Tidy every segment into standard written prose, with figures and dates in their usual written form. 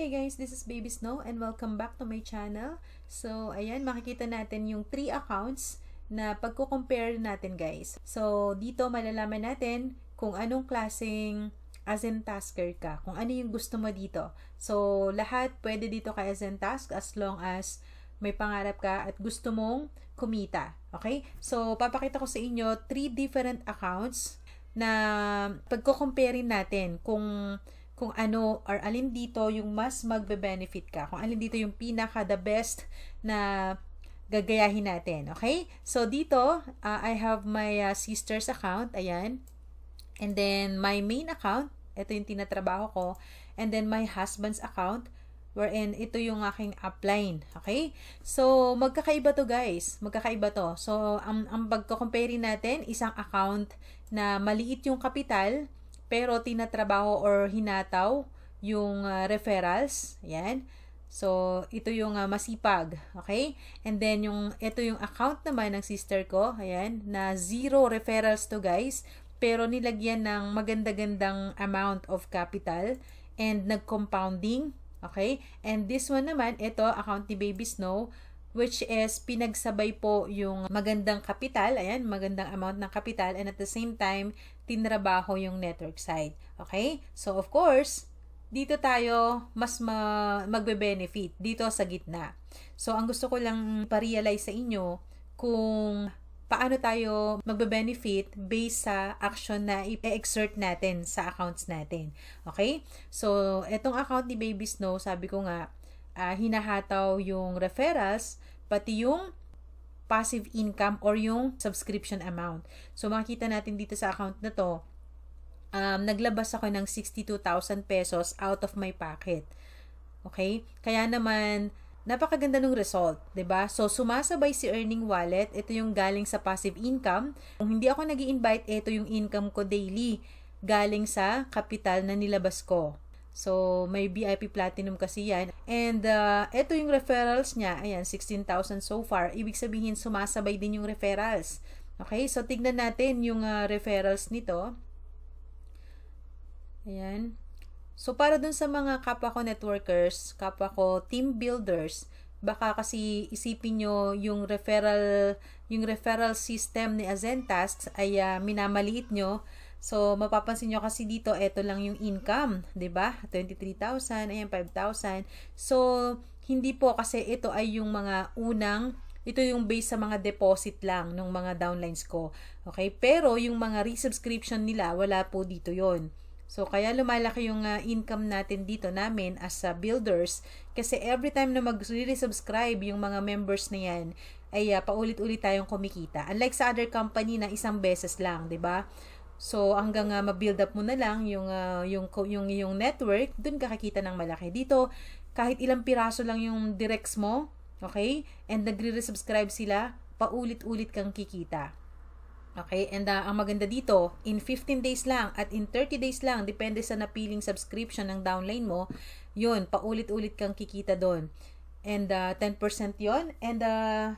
Hey guys, this is Baby Snow and welcome back to my channel. So, ayan, makikita natin yung 3 accounts na pagko-compare natin guys. So, dito malalaman natin kung anong klaseng Azentasker ka, kung ano yung gusto mo dito. So, lahat pwede dito kay Azentask as long as may pangarap ka at gusto mong kumita. Okay? So, papakita ko sa inyo 3 different accounts na pagko-compare natin kung ano or alin dito yung mas magbe-benefit ka. Kung alin dito yung pinaka the best na gagayahin natin. Okay? So, dito, I have my sister's account. Ayan. And then, my main account. Ito yung tinatrabaho ko. And then, my husband's account. Wherein, ito yung aking upline. Okay? So, magkakaiba to guys. Magkakaiba to. So, ang pagko-compare natin, isang account na maliit yung kapital, pero tinatrabaho or hinataw yung referrals. Ayan. So, ito yung masipag. Okay? And then, ito yung account naman ng sister ko. Ayan. Na 0 referrals to guys. Pero nilagyan ng maganda-gandang amount of capital. And nag-compounding. Okay? And this one naman, ito, account ni Baby Snow, which is pinagsabay po yung magandang kapital, ayan, magandang amount ng kapital, and at the same time, tinrabaho yung network side. Okay? So, of course, dito tayo mas magbe-benefit dito sa gitna. So, ang gusto ko lang pa-realize sa inyo kung paano tayo magbe-benefit based sa action na i-exert natin sa accounts natin. Okay? So, etong account ni Baby Snow, sabi ko nga, hinahataw yung referrals, pati yung passive income or yung subscription amount. So, makikita natin dito sa account na to, naglabas ako ng 62,000 pesos out of my pocket. Okay? Kaya naman, napakaganda ng result, 'di ba? So, sumasabay si earning wallet, ito yung galing sa passive income. Kung hindi ako nag-i-invite, ito yung income ko daily, galing sa capital na nilabas ko. So, may VIP Platinum kasi yan. And, ito yung referrals niya. Ayan, 16,000 so far. Ibig sabihin, sumasabay din yung referrals. Okay? So, tignan natin yung referrals nito. Ayan. So, para dun sa mga kapwa ko networkers, kapwa ko team builders, baka kasi isipin nyo yung referral system ni Azentask ay minamaliit nyo. So, mapapansin nyo kasi dito, ito lang yung income, 'di ba? 23,000, ayan, 5,000. So, hindi po kasi ito ay yung mga ito yung base sa mga deposit lang ng mga downlines ko. Okay? Pero, yung mga resubscription nila, wala po dito yon. So, kaya lumalaki yung income natin dito namin as builders. Kasi every time na mag-resubscribe yung mga members na yan, ay paulit-ulit tayong kumikita. Unlike sa other company na isang beses lang, 'di ba? So, hanggang ma-build up mo na lang yung network, dun kakakita ng malaki. Dito, kahit ilang piraso lang yung directs mo, okay? And nagre-resubscribe sila, paulit-ulit kang kikita. Okay? And ang maganda dito, in 15 days lang at in 30 days lang, depende sa napiling subscription ng downline mo, yun, paulit-ulit kang kikita doon. And 10% yon. And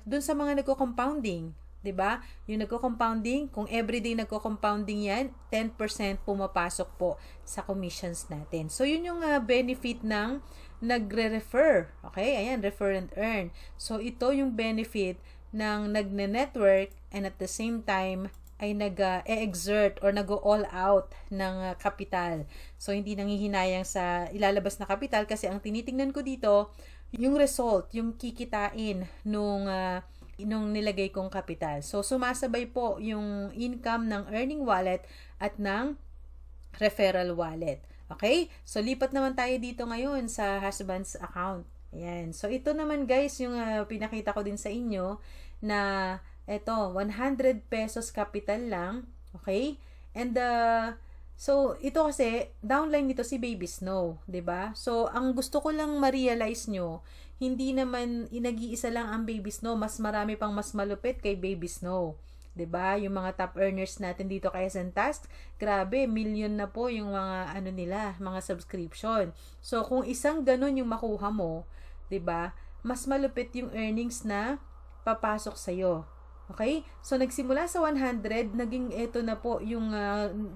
dun sa mga nagko-compounding, 'di ba? Yung nagko-compounding, kung everyday nagko-compounding 'yan, 10% pumapasok po sa commissions natin. So yun yung benefit ng nagre-refer. Okay? Ayan, refer and earn. So ito yung benefit ng nagne-network and at the same time ay nag-exert or nag-all out ng kapital. So hindi nanghihinayang sa ilalabas na kapital kasi ang tinitingnan ko dito, yung result, yung kikitain nung nilagay kong kapital. So, sumasabay po yung income ng earning wallet at ng referral wallet. Okay? So, lipat naman tayo dito ngayon sa husband's account. Ayan. So, ito naman guys, yung pinakita ko din sa inyo na ito, 100 pesos capital lang. Okay? And, so, ito kasi, downline nito si Baby Snow. 'Di ba? So, ang gusto ko lang ma-realize nyo, hindi naman nag-iisa lang ang Baby Snow, mas marami pang mas malupit kay Baby Snow. 'Di ba? Yung mga top earners natin dito kay Azentask, grabe, million na po yung mga nila, mga subscription. So kung isang ganun yung makuha mo, 'di ba? Mas malupit yung earnings na papasok sa iyo. Okay? So nagsimula sa 100, naging ito na po yung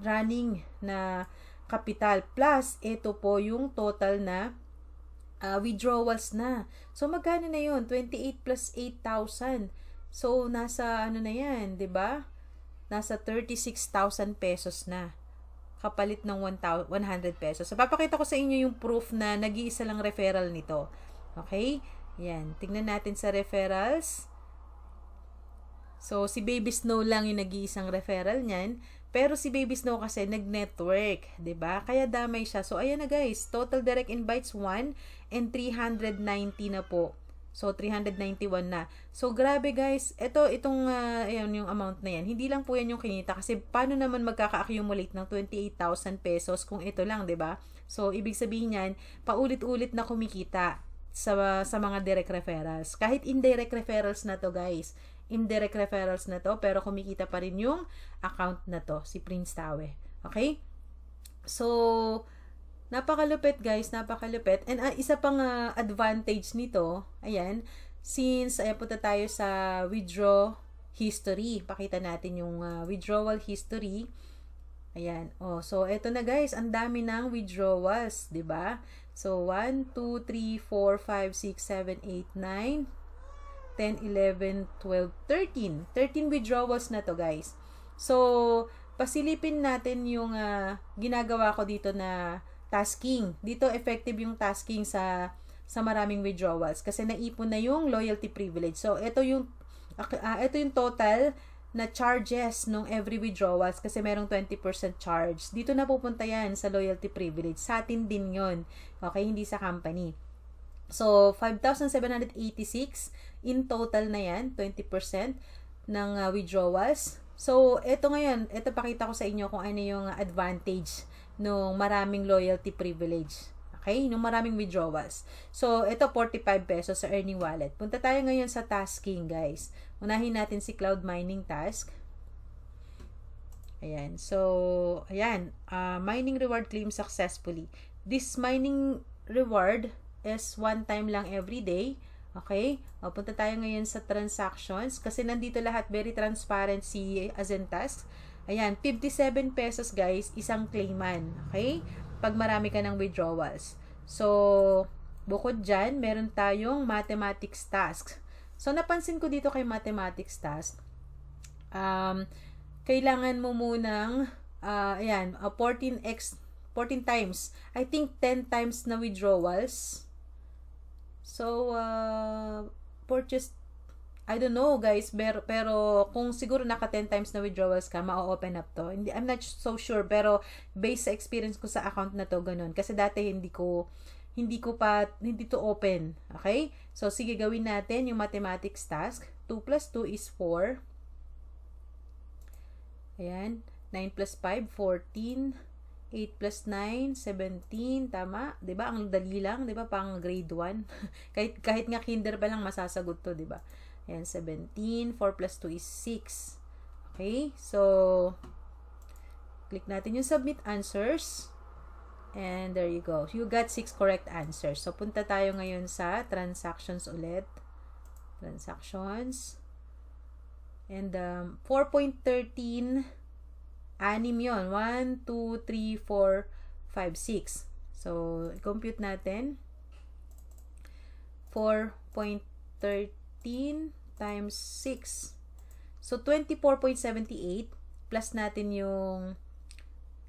running na capital plus ito po yung total na withdrawals na. So, magkano na yun? 28 plus 8,000. So, nasa ano na yan, 'di ba? Nasa 36,000 pesos na. Kapalit ng 100 pesos. So, papakita ko sa inyo yung proof na nag-iisa lang referral nito. Okay? Yan. Tingnan natin sa referrals. So, si Baby Snow lang yung nag-iisang referral niyan. Pero si Baby Snow kasi nag-network, 'di ba? Kaya damay siya. So, ayan na guys. Total direct invites 1 and 390 na po. So, 391 na. So, grabe guys. Itong ayan, yung amount na yan. Hindi lang po yan yung kinita. Kasi, paano naman magkaka-accumulate ng 28,000 pesos kung ito lang, 'di ba? So, ibig sabihin yan, paulit-ulit na kumikita sa mga direct referrals. Kahit indirect referrals na to guys. Indirect referrals na to, pero kumikita pa rin yung account na to, si Prince Tawe. Okay? So, napakalupit guys, napakalupit. And isa pang advantage nito, ayan, since ayan punta tayo sa withdraw history. Pakita natin yung withdrawal history. Ayan. Oh, so eto na guys, ang dami ng withdrawals, 'di ba? So 1 2 3 4 5 6 7 8 9 10 11 12 13. 13 withdrawals na to guys. So pasilipin natin yung ginagawa ko dito na tasking. Dito effective yung tasking sa maraming withdrawals kasi naipon na yung loyalty privilege. So ito yung total na charges nung every withdrawals kasi merong 20% charge. Dito na pupunta yan sa loyalty privilege. Sa atin din yon. Okay, hindi sa company. So 5,786 in total na yan, 20% ng withdrawals. So ito ngayon, ito pakita ko sa inyo kung ano yung advantage nung maraming loyalty privilege. Okay? Nung maraming withdrawals. So, ito 45 pesos sa earning wallet. Punta tayo ngayon sa tasking, guys. Unahin natin si cloud mining task. Ayan. So, ayan. Mining reward claim successfully. This mining reward is one time lang every day. Okay? Punta tayo ngayon sa transactions. Kasi nandito lahat very transparent si Azentas. Ayan, 57 pesos guys, isang claiman. Okay? Pag marami ka ng withdrawals. So, bukod dyan, meron tayong mathematics task. So, napansin ko dito kay mathematics task, kailangan mo munang, ayan, 14 times. I think 10 times na withdrawals. So, purchase, I don't know guys, pero kung siguro naka 10 times na withdrawals ka, ma-open up to. I'm not so sure, pero based sa experience ko sa account na to, ganun. Kasi dati hindi to open. Okay? So, sige, gawin natin yung mathematics task. 2 plus 2 is 4. Ayan. 9 plus 5, 14. 8 plus 9, 17. Tama? 'Di ba? Ang dali lang. 'Di ba? Pang grade 1. kahit nga kinder pa lang masasagot to. 'Di ba? Ayan, 17. 4 plus 2 is 6. Okay? So, click natin yung submit answers. And there you go. You got 6 correct answers. So, punta tayo ngayon sa transactions ulit. Transactions. And 4.13, anim yun. 1, 2, 3, 4, 5, 6. So, compute natin. 4.13 times 6. So, 24.78 plus natin yung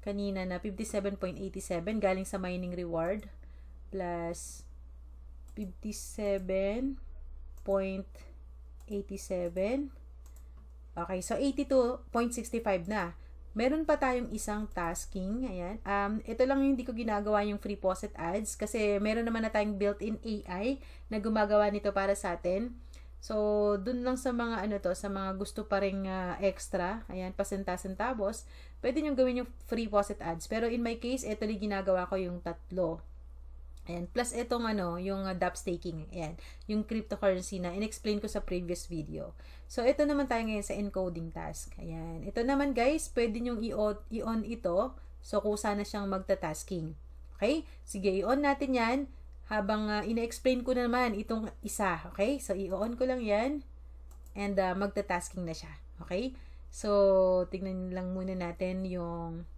kanina na 57.87 galing sa mining reward plus 57.87. Okay, so 82.65 na. Meron pa tayong isang tasking. Ayan. Ito lang yung hindi ko ginagawa yung free faucet ads kasi meron naman na tayong built-in AI na gumagawa nito para sa atin. So, dun lang sa mga sa mga gusto pa ring extra, ayan, pasenta-centavos, pwede nyo gawin yung free faucet ads. Pero in my case, ito yung ginagawa ko yung tatlo. Ayan, plus itong yung DApp staking, ayan, yung cryptocurrency na in-explain ko sa previous video. So, ito naman tayo ngayon sa encoding task. Ayan, ito naman guys, pwede nyo i-on ito. So, kusa na siyang magta-tasking. Okay? Sige, i-on natin yan. Habang ina-explain ko na naman itong isa, okay? So, i-on ko lang yan and magta-tasking na siya, okay? So, tignan lang muna natin yung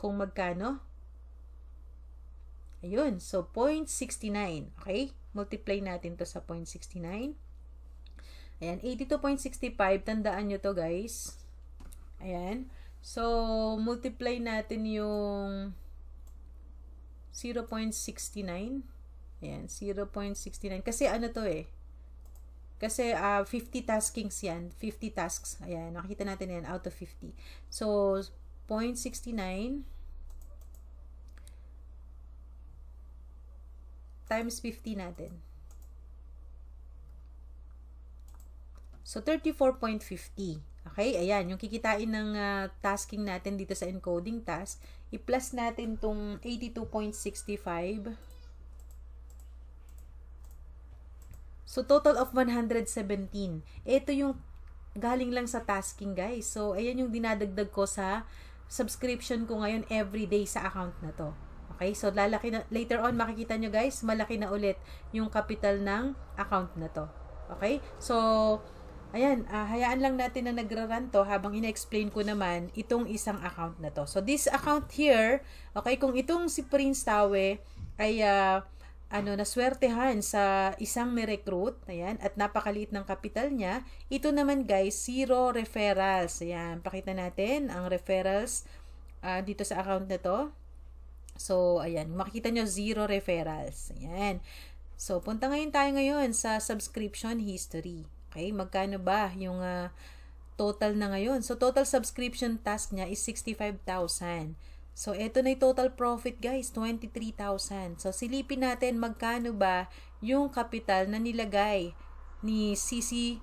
kung magkano. Ayun. So, 0.69. Okay? Multiply natin to sa 0.69. Ayan. 82.65. Tandaan nyo to, guys. Ayan. So, multiply natin yung 0.69. Ayan. 0.69. Kasi ano to eh. Kasi 50 taskings yan. 50 tasks. Ayan. Nakikita natin yan out of 50. So, 0.69 times 50 natin. So, 34.50. Okay? Ayan. Yung kikitain ng tasking natin dito sa encoding task. I-plus natin tong 82.65. So, total of 117. Ito yung galing lang sa tasking, guys. So, ayan yung dinadagdag ko sa subscription ko ngayon everyday sa account na to. Okay? So, lalaki na, later on, makikita nyo, guys, malaki na ulit yung capital ng account na to. Okay? So, ayan, hayaan lang natin na nagra-run to habang ina-explain ko naman itong isang account na to. So, this account here, okay, kung itong si Prince Tawe ay naswertehan sa isang ni-recruit, ayan, at napakaliit ng capital niya, ito naman guys, 0 referrals. Ayan, pakita natin ang referrals dito sa account na to. So, ayan, makikita nyo 0 referrals. Ayan. So, punta tayo ngayon sa subscription history. Okay, magkano ba yung total na ngayon? So, total subscription task niya is 65,000. So, eto na yung total profit, guys, 23,000. So, silipin natin magkano ba yung capital na nilagay ni CC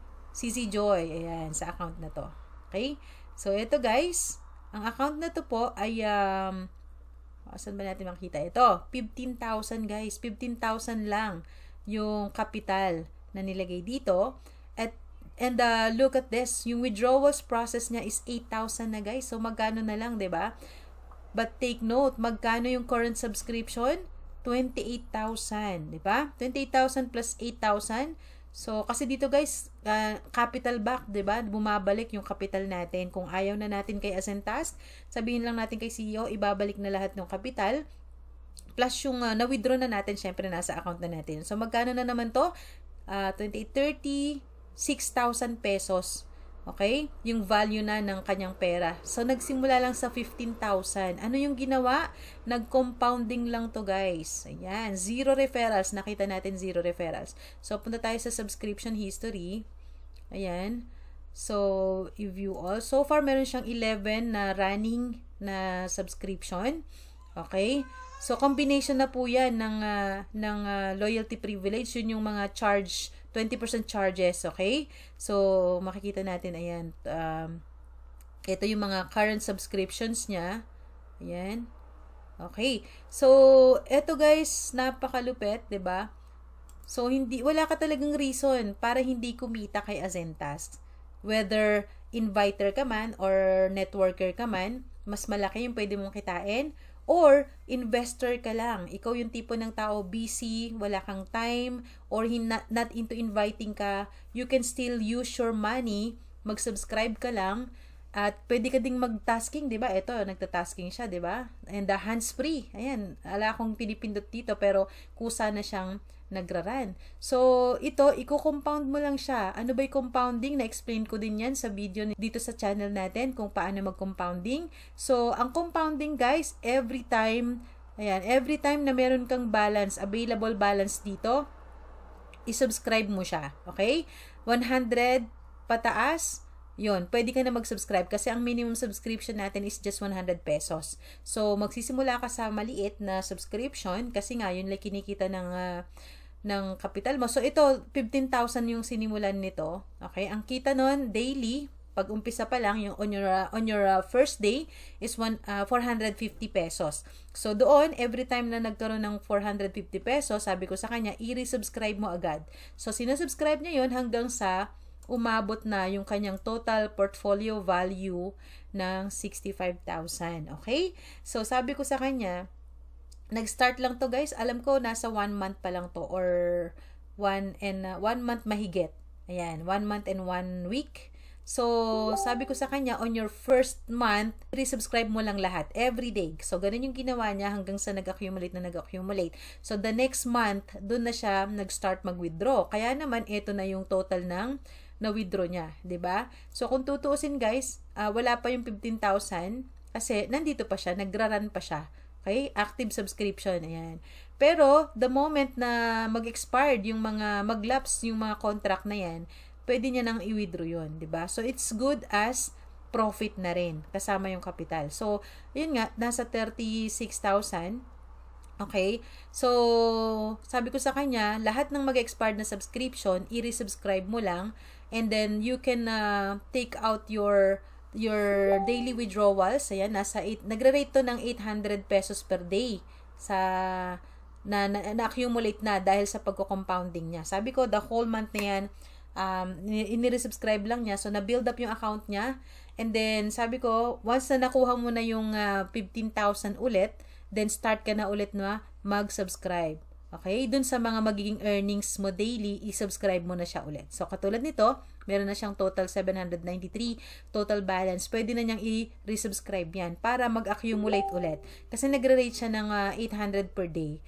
Joy, ayan, sa account na to. Okay? So, eto, guys, ang account na to po ay, saan ba natin makita? Ito, 15,000, guys. 15,000 lang yung capital na nilagay dito. And look at this, yung withdrawals process niya is 8,000 na, guys. So, magkano na lang, 'di ba? But take note, magkano yung current subscription? 28,000, 'di ba? 28,000 plus 8,000. So, kasi dito, guys, capital back, 'di ba? Bumabalik yung capital natin. Kung ayaw na natin kay Azentas, sabihin lang natin kay CEO, ibabalik na lahat ng capital. Plus yung na-withdraw na natin, syempre nasa account na natin. So, magkano na naman to? 28,30, 6,000 pesos. Okay? Yung value na ng kanyang pera. So, nagsimula lang sa 15,000. Ano yung ginawa? Nag-compounding lang to, guys. Ayan. 0 referrals. Nakita natin 0 referrals. So, punta tayo sa subscription history. Ayan. So, i-view all. So far, meron siyang 11 na running na subscription. Okay? So, combination na po yan ng loyalty privilege. Yun yung mga charge 20% charges, okay? So, makikita natin, ayan, ito yung mga current subscriptions niya. Ayan. Okay. So, ito guys, napakalupit, 'di ba? So, wala ka talagang reason para hindi kumita kay Azentas. Whether inviter ka man or networker ka man, mas malaki yung pwede mong kitain. Or, investor ka lang. Ikaw yung tipo ng tao, busy, wala kang time, or not into inviting ka. You can still use your money, mag-subscribe ka lang, at pwede ka ding mag-tasking, di ba? Ito, nagta-tasking siya, di ba? And hands-free. Ayan, ala akong pinipindot dito, pero kusa na siyang nagra-run. So, ito, i-compound mo lang siya. Ano ba yung compounding? Na-explain ko din yan sa video dito sa channel natin kung paano mag-compounding. So, ang compounding, guys, every time na meron kang balance, available balance dito, i-subscribe mo siya. Okay? 100 pataas, yun, pwede ka na mag-subscribe kasi ang minimum subscription natin is just 100 pesos. So, magsisimula ka sa maliit na subscription kasi nga, yun lang kinikita ng kapital mo. So, ito, 15,000 yung sinimulan nito. Okay? Ang kita nun, daily, pag umpisa pa lang, yung on your first day is 450 pesos. So, doon, every time na nagkaroon ng 450 pesos, sabi ko sa kanya, i-resubscribe mo agad. So, sinusubscribe niya yun hanggang sa umabot na yung kanyang total portfolio value ng 65,000. Okay? So, sabi ko sa kanya, nag-start lang to guys. Alam ko, nasa 1 month pa lang to or 1 month mahigit. Ayan, 1 month and 1 week. So, sabi ko sa kanya, on your first month, resubscribe mo lang lahat, every day. So, ganun yung ginawa niya hanggang sa nag-accumulate. So, the next month, dun na siya nag-start mag-withdraw. Kaya naman, ito na yung total ng na-withdraw niya, 'di ba? So, kung tutuusin guys, wala pa yung 15,000 kasi nandito pa siya, nagra-run pa siya. Okay? Active subscription, ayan. Pero, the moment na mag-expired yung mga, mag-lapse yung mga contract na yan, pwede niya nang i-withdraw yun, di ba? So, it's good as profit na rin, kasama yung kapital. So, yun nga, nasa 36,000. Okay? So, sabi ko sa kanya, lahat ng mag-expired na subscription, i-resubscribe mo lang, and then you can take out your daily withdrawals. Ayan, nagre-rate to ng 800 pesos per day sa na-accumulate na dahil sa pagko-compounding niya. Sabi ko, the whole month na yan, ini-resubscribe lang niya. So, na-build up yung account niya. And then, sabi ko, once na nakuha mo na yung 15,000 ulit, then start ka na ulit na mag-subscribe. Okay? Dun sa mga magiging earnings mo daily, i-subscribe mo na siya ulit. So, katulad nito, meron na siyang total 793 total balance. Pwede na niyang i-resubscribe yan para mag-accumulate ulit. Kasi nagre-rate siya ng 800 per day.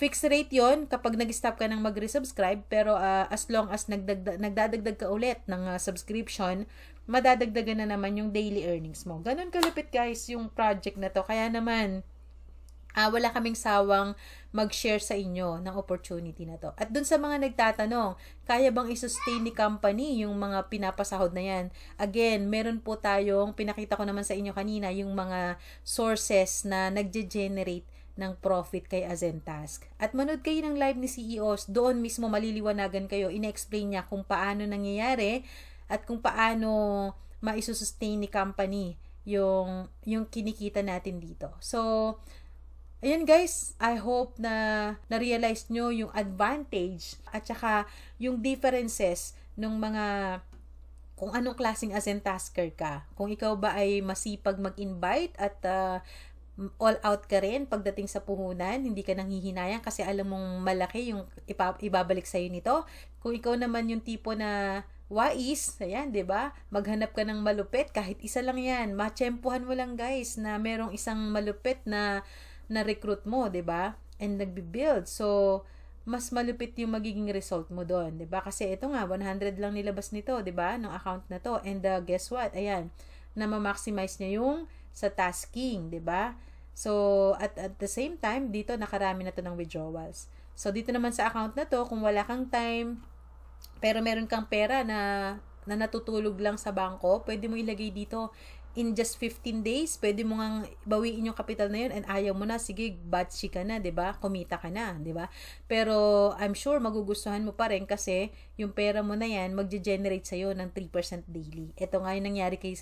Fixed rate yon kapag nag-stop ka ng mag-resubscribe, pero as long as nagdadagdag ka ulit ng subscription, madadagdagan na naman yung daily earnings mo. Ganun kalupit guys yung project na to. Kaya naman, wala kaming sawang mag-share sa inyo ng opportunity na to. At dun sa mga nagtatanong, kaya bang i-sustain ni company yung mga pinapasahod na yan? Again, meron po tayong, pinakita ko naman sa inyo kanina, yung mga sources na nagge-generate ng profit kay Azentask. At manood kayo ng live ni CEOs, doon mismo maliliwanagan kayo, ina-explain niya kung paano nangyayari at kung paano ma-sustain ni company yung kinikita natin dito. So, ayan guys, I hope na na-realize nyo yung advantage at saka yung differences ng mga kung anong klaseng Azentasker ka. Kung ikaw ba ay masipag mag-invite at all out ka rin pagdating sa puhunan, hindi ka nanghihinayang kasi alam mong malaki yung ibabalik sa'yo nito. Kung ikaw naman yung tipo na wais, ayan, 'di ba? Maghanap ka ng malupit, kahit isa lang 'yan. Matsempuhan mo lang, guys, na merong isang malupit na recruit mo, 'di ba? And nagbi-build. So, mas malupit yung magiging result mo doon, 'di ba? Kasi ito nga 100 lang nilabas nito, 'di ba? Ng account na to. And guess what? Ayan, na ma-maximize niya yung sa tasking, 'di ba? So, at the same time, dito nakarami na to ng withdrawals. So, dito naman sa account na to, kung wala kang time, pero meron kang pera na natutulog lang sa bangko, pwede mo ilagay dito in just 15 days, pwede mo ngang bawiin yung capital na yun and ayaw mo na, sige, batchy ka na, 'di ba? Kumita ka na, 'di ba? Pero I'm sure magugustuhan mo pa rin kasi yung pera mo na yan magge-generate sa ng 3% daily. Ito nga yung nangyari kay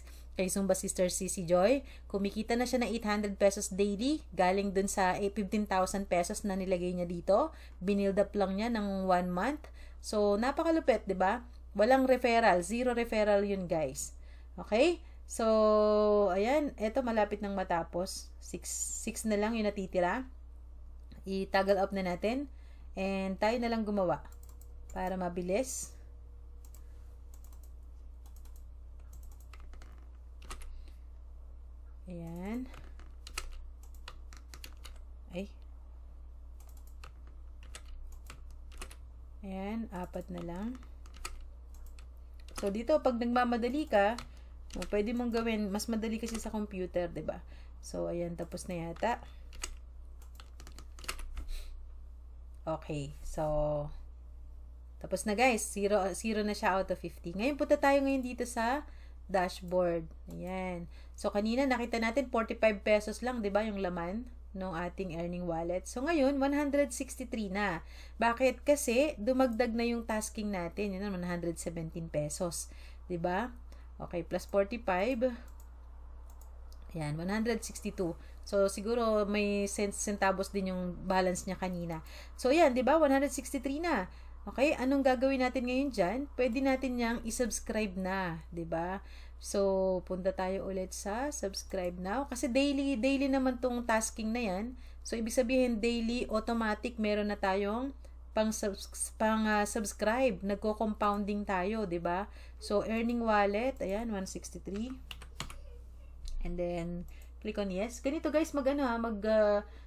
Zumba Sister CC Joy. Kumikita na siya ng 800 pesos daily, galing dun sa 15,000 pesos na nilagay niya dito. Binild up lang niya ng 1 month. So, napakalupit, 'di ba? Walang referral, zero referral yun, guys. Okay? So, ayan, eto malapit nang matapos. 6 na lang yung natitira. I-toggle up na natin. And tayo na lang gumawa para mabilis. Ayan. Ay. Ayan, 4 na lang. So, dito, pag nagmamadali ka, pwede mong gawin, mas madali kasi sa computer, 'di ba? So, ayan, tapos na yata. Okay, so, tapos na guys, 0 na siya out of 50. Ngayon, punta tayo ngayon dito sa dashboard. Ayan. So, kanina nakita natin 45 pesos lang, 'di ba, yung laman ng ating earning wallet. So, ngayon, 163 na. Bakit? Kasi, dumagdag na yung tasking natin. Yun, 117 pesos. 'Di ba? Okay, plus 45. Ayan, 162. So, siguro may centavos din yung balance niya kanina. So, ayan, di ba? 163 na. Okay, anong gagawin natin ngayon dyan? Pwede natin niyang isubscribe na, di ba? So, punta tayo ulit sa subscribe now. Kasi daily naman tong tasking na yan. So, ibig sabihin, daily, automatic, meron na tayong subscribe. Nagko-compounding tayo, 'di ba? So earning wallet, ayan 163. And then click on yes. Ganito guys,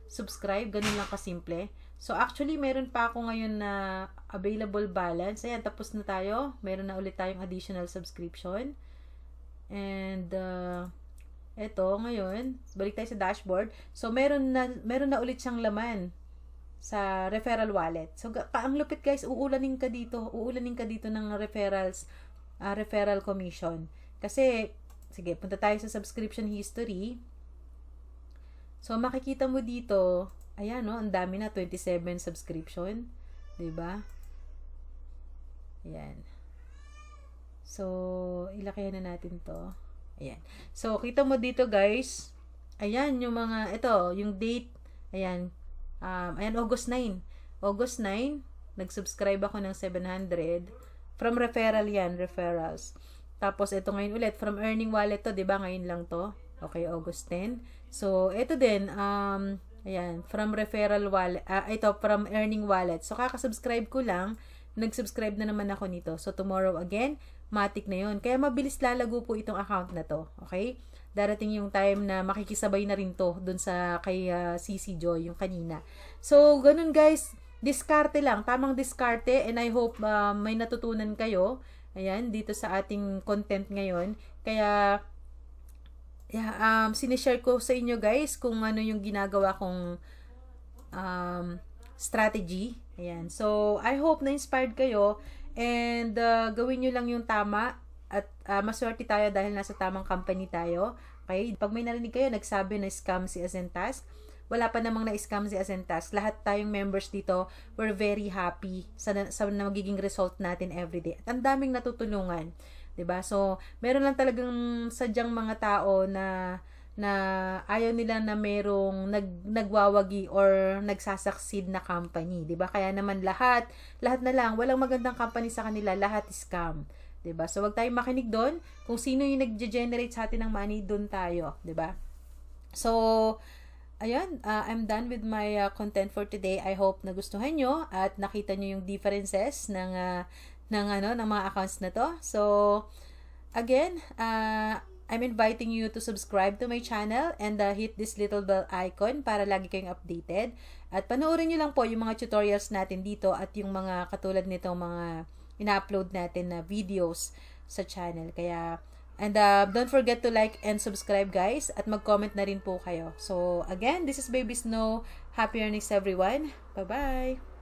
subscribe, ganun lang kasimple. So actually meron pa ako ngayon na available balance. Ayan, tapos na tayo. Meron na ulit tayong additional subscription. And eto ngayon, balik tayo sa dashboard. So meron na ulit siyang laman sa referral wallet. So ang lupit guys, uulanin ka dito ng referral commission. Kasi sige, punta tayo sa subscription history. So makikita mo dito, ayan no, ang dami na, 27 subscription, 'di ba? Ayan. So ilaki na natin 'to. Ayan. So kita mo dito guys, ayan yung mga yung date, ayan. Ayan, August 9. August 9, nag-subscribe ako ng 700. From referral yan, referrals. Tapos, ito ngayon ulit, from earning wallet to, diba? Ngayon lang to. Okay, August 10. So, ito din, ayan, from referral wallet, from earning wallet. So, kakasubscribe ko lang, nag-subscribe na naman ako nito. So, tomorrow again, matik na yun. Kaya mabilis lalago po itong account na to. Okay? Darating yung time na makikisabay na rin to dun sa kay CC Joy, yung kanina. So, ganun guys, diskarte lang, tamang diskarte, and I hope may natutunan kayo, ayan, dito sa ating content ngayon. Kaya, sinishare ko sa inyo guys kung ano yung ginagawa kong strategy. Ayan, so, I hope na-inspired kayo, and gawin nyo lang yung tama, at maswerte tayo dahil nasa tamang company tayo. Okay? Pag may narinig kayo, nagsabi na scam si Azentas, wala pa namang na-scam si Azentas. Lahat tayong members dito, we're very happy sa magiging result natin everyday. At ang daming natutulungan. 'Di ba? So, meron lang talagang sadyang mga tao na ayaw nila na merong nagwawagi or nagsasucceed na company. 'Di ba? Kaya naman lahat na lang, walang magandang company sa kanila, lahat scam. 'Di ba? So wag tayong makinig doon. Kung sino yung nagge-generate sa atin ng money, doon tayo, 'di ba? So ayun, I'm done with my content for today. I hope nagustuhan nyo at nakita nyo yung differences ng mga accounts na to. So again, I'm inviting you to subscribe to my channel and hit this little bell icon para lagi kayong updated. At panoorin nyo lang po yung mga tutorials natin dito at yung mga katulad nitong mga ina-upload natin na videos sa channel. Kaya, and don't forget to like and subscribe guys, at mag-comment na rin po kayo. So again, this is Baby Snow. Happy earnings everyone. Bye-bye!